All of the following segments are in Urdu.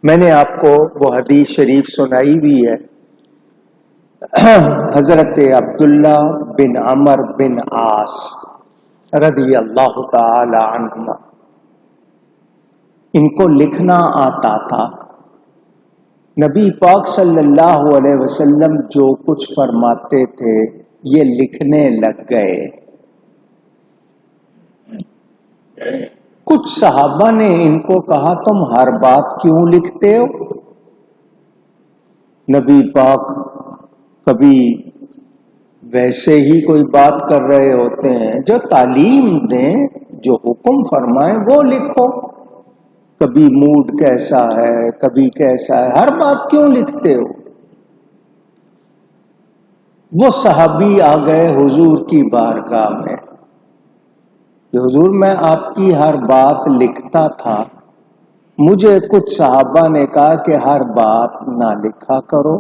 میں نے آپ کو وہ حدیث شریف سنائی ہوئی ہے، حضرت عبداللہ بن عمر بن عاص رضی اللہ تعالی عنہما، ان کو لکھنا آتا تھا۔ نبی پاک صلی اللہ علیہ وسلم جو کچھ فرماتے تھے یہ لکھنے لگ گئے۔ کچھ صحابہ نے ان کو کہا تم ہر بات کیوں لکھتے ہو؟ نبی پاک کبھی ویسے ہی کوئی بات کر رہے ہوتے ہیں، جو تعلیم دیں، جو حکم فرمائیں وہ لکھو۔ کبھی موڈ کیسا ہے، کبھی کیسا ہے، ہر بات کیوں لکھتے ہو؟ وہ صحابی آ گئے حضور کی بارگاہ میں کہ حضور میں آپ کی ہر بات لکھتا تھا، مجھے کچھ صحابہ نے کہا کہ ہر بات نہ لکھا کرو۔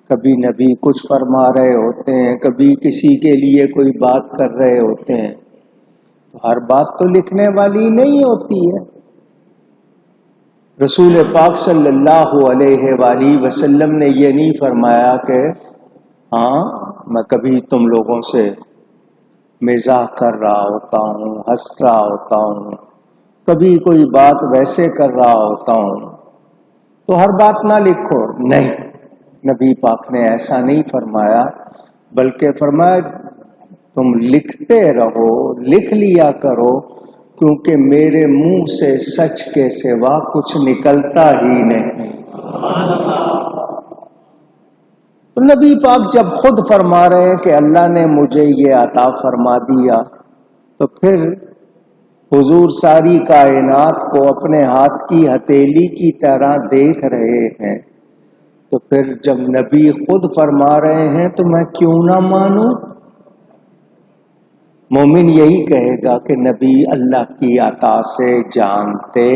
کبھی نبی کچھ فرما رہے ہوتے ہیں، کبھی کسی کے لیے کوئی بات کر رہے ہوتے ہیں، تو ہر بات تو لکھنے والی نہیں ہوتی ہے۔ رسول پاک صلی اللہ علیہ وآلہ وسلم نے یہ نہیں فرمایا کہ ہاں میں کبھی تم لوگوں سے مزاح کر رہا ہوتا ہوں، ہنس رہا ہوتا ہوں، کبھی کوئی بات ویسے کر رہا ہوتا ہوں تو ہر بات نہ لکھو۔ نہیں، نبی پاک نے ایسا نہیں فرمایا، بلکہ فرمایا تم لکھتے رہو، لکھ لیا کرو، کیونکہ میرے منہ سے سچ کے سوا کچھ نکلتا ہی نہیں۔ تو نبی پاک جب خود فرما رہے ہیں کہ اللہ نے مجھے یہ عطا فرما دیا، تو پھر حضور ساری کائنات کو اپنے ہاتھ کی ہتھیلی کی طرح دیکھ رہے ہیں، تو پھر جب نبی خود فرما رہے ہیں تو میں کیوں نہ مانوں؟ مومن یہی کہے گا کہ نبی اللہ کی عطا سے جانتے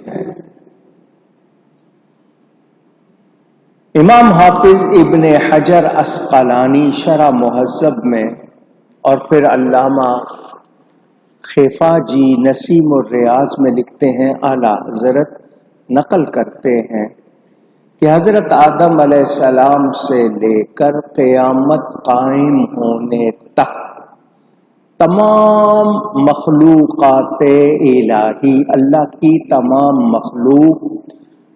ہیں۔ امام حافظ ابن حجر عسقلانی شرح مہذب میں، اور پھر علامہ خفاجی نسیم الریاض میں لکھتے ہیں، اعلیٰ حضرت نقل کرتے ہیں کہ حضرت آدم علیہ السلام سے لے کر قیامت قائم ہونے تک تمام مخلوقات الہی، اللہ کی تمام مخلوق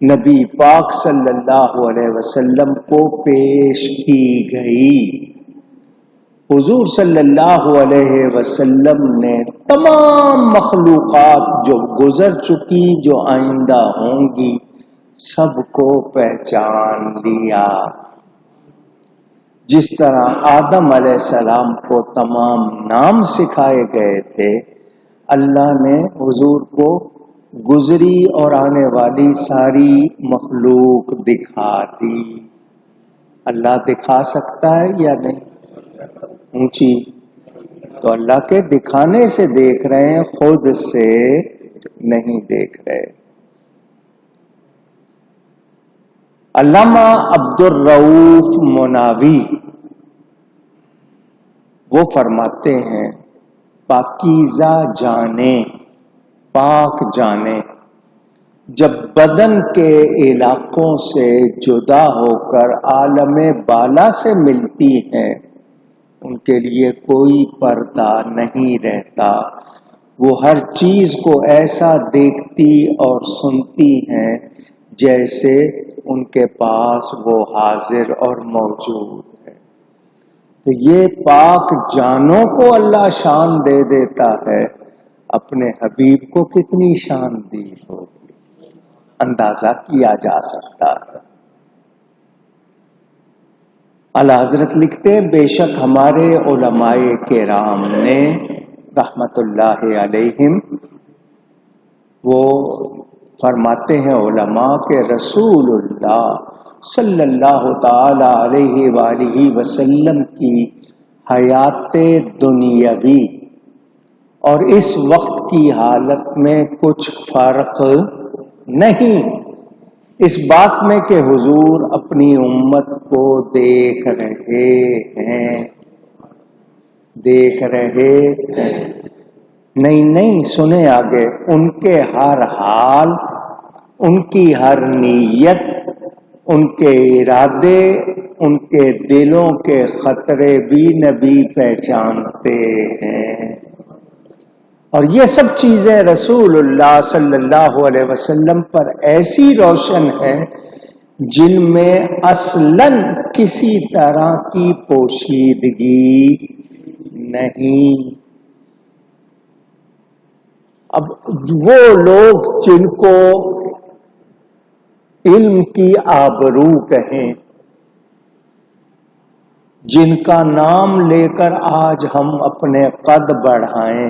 نبی پاک صلی اللہ علیہ وسلم کو پیش کی گئی۔ حضور صلی اللہ علیہ وسلم نے تمام مخلوقات جو گزر چکی، جو آئندہ ہوں گی، سب کو پہچان لیا۔ جس طرح آدم علیہ السلام کو تمام نام سکھائے گئے تھے، اللہ نے حضور کو گزری اور آنے والی ساری مخلوق دکھا دی۔ اللہ دکھا سکتا ہے یا نہیں؟ اونچی تو اللہ کے دکھانے سے دیکھ رہے ہیں، خود سے نہیں دیکھ رہے۔ علامہ عبد الرؤف مناوی وہ فرماتے ہیں، پاکیزہ جانے، پاک جانے جب بدن کے علاقوں سے جدا ہو کر عالم بالا سے ملتی ہیں، ان کے لیے کوئی پردہ نہیں رہتا، وہ ہر چیز کو ایسا دیکھتی اور سنتی ہیں جیسے ان کے پاس وہ حاضر اور موجود ہے۔ تو یہ پاک جانوں کو اللہ شان دے دیتا ہے، اپنے حبیب کو کتنی شان دی ہوگی، اندازہ کیا جا سکتا ہے۔ اعلیٰ حضرت لکھتے ہیں، بے شک ہمارے علماء کرام نے رحمت اللہ علیہم، وہ فرماتے ہیں علماء کہ رسول اللہ صلی اللہ تعالی علیہ وآلہ وسلم کی حیات دنیاوی اور اس وقت کی حالت میں کچھ فرق نہیں، اس بات میں کہ حضور اپنی امت کو دیکھ رہے ہیں، دیکھ رہے ہیں۔ نہیں سنیں آگے، ان کے ہر حال ان کی ہر نیت، ان کے ارادے، ان کے دلوں کے خطرے بھی نبی پہچانتے ہیں۔ اور یہ سب چیزیں رسول اللہ صلی اللہ علیہ وسلم پر ایسی روشن ہیں جن میں اصلاً کسی طرح کی پوشیدگی نہیں۔ اب وہ لوگ جن کو علم کی آبرو کہیں، جن کا نام لے کر آج ہم اپنے قد بڑھائیں،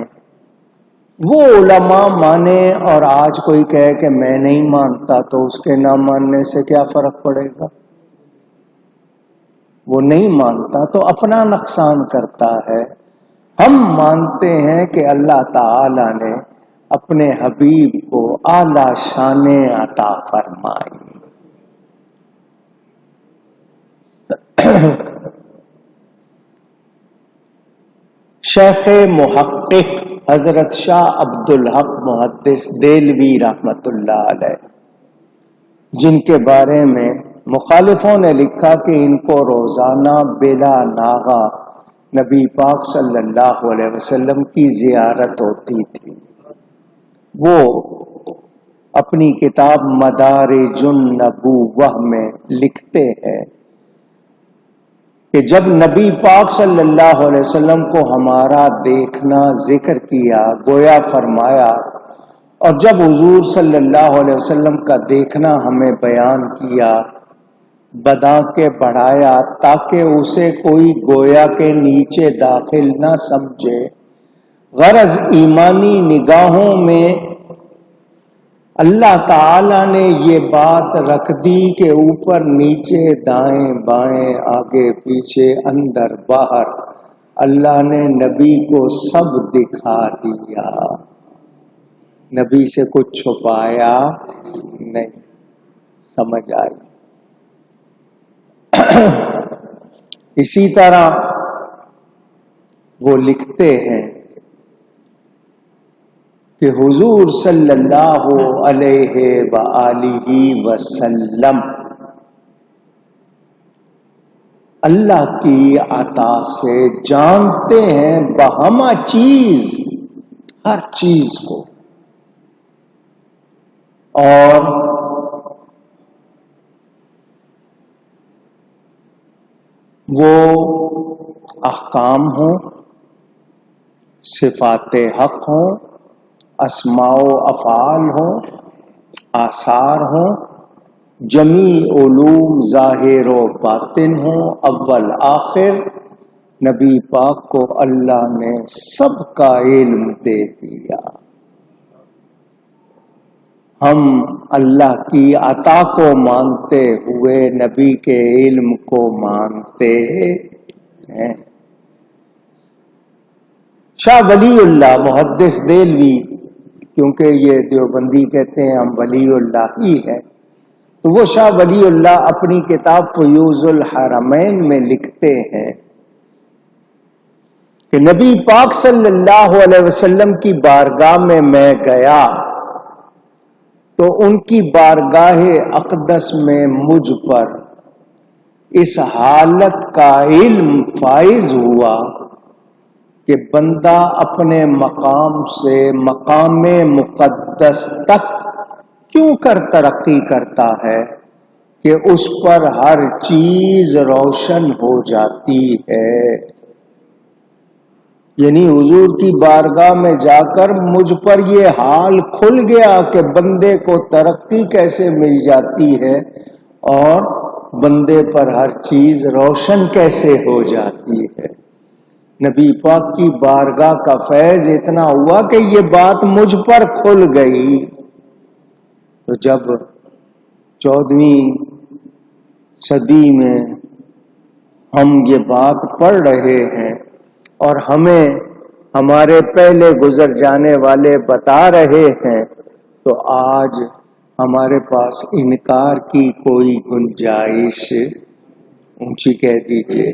وہ علماء مانے اور آج کوئی کہے کہ میں نہیں مانتا، تو اس کے نہ ماننے سے کیا فرق پڑے گا؟ وہ نہیں مانتا تو اپنا نقصان کرتا ہے۔ ہم مانتے ہیں کہ اللہ تعالی نے اپنے حبیب کو اعلی شانیں عطا فرمائی۔ شیخ محقق حضرت شاہ عبدالحق محدث دہلوی رحمت اللہ علیہ، جن کے بارے میں مخالفوں نے لکھا کہ ان کو روزانہ بلا ناغہ نبی پاک صلی اللہ علیہ وسلم کی زیارت ہوتی تھی، وہ اپنی کتاب مدارج النبوہ میں لکھتے ہیں کہ جب نبی پاک صلی اللہ علیہ وسلم کو ہمارا دیکھنا ذکر کیا، گویا فرمایا، اور جب حضور صلی اللہ علیہ وسلم کا دیکھنا ہمیں بیان کیا، بدا کے بڑھایا تاکہ اسے کوئی گویا کے نیچے داخل نہ سمجھے، غرض ایمانی نگاہوں میں اللہ تعالی نے یہ بات رکھ دی کہ اوپر نیچے دائیں بائیں آگے پیچھے اندر باہر اللہ نے نبی کو سب دکھا دیا، نبی سے کچھ چھپایا نہیں۔ سمجھ آئی؟ اسی طرح وہ لکھتے ہیں کہ حضور صلی اللہ علیہ وآلہ وسلم اللہ کی عطا سے جانتے ہیں بہمہ چیز، ہر چیز کو، اور وہ احکام ہوں، صفات حق ہوں، اسماء و افعال ہوں، آثار ہوں، جمیع علوم ظاہر و باطن ہوں، اول آخر، نبی پاک کو اللہ نے سب کا علم دے دیا۔ ہم اللہ کی عطا کو مانتے ہوئے نبی کے علم کو مانتے ہیں۔ شاہ ولی اللہ محدث دہلوی، کیونکہ یہ دیوبندی کہتے ہیں ہم ولی اللہ ہی ہے، تو وہ شاہ ولی اللہ اپنی کتاب فیوض الحرمین میں لکھتے ہیں کہ نبی پاک صلی اللہ علیہ وسلم کی بارگاہ میں گیا تو ان کی بارگاہ اقدس میں مجھ پر اس حالت کا علم فائز ہوا کہ بندہ اپنے مقام سے مقام مقدس تک کیوں کر ترقی کرتا ہے کہ اس پر ہر چیز روشن ہو جاتی ہے۔ یعنی حضور کی بارگاہ میں جا کر مجھ پر یہ حال کھل گیا کہ بندے کو ترقی کیسے مل جاتی ہے اور بندے پر ہر چیز روشن کیسے ہو جاتی ہے۔ نبی پاک کی بارگاہ کا فیض اتنا ہوا کہ یہ بات مجھ پر کھل گئی۔ تو جب 14ویں صدی میں ہم یہ بات پڑھ رہے ہیں اور ہمیں ہمارے پہلے گزر جانے والے بتا رہے ہیں، تو آج ہمارے پاس انکار کی کوئی گنجائش، اونچی کہہ دیجئے،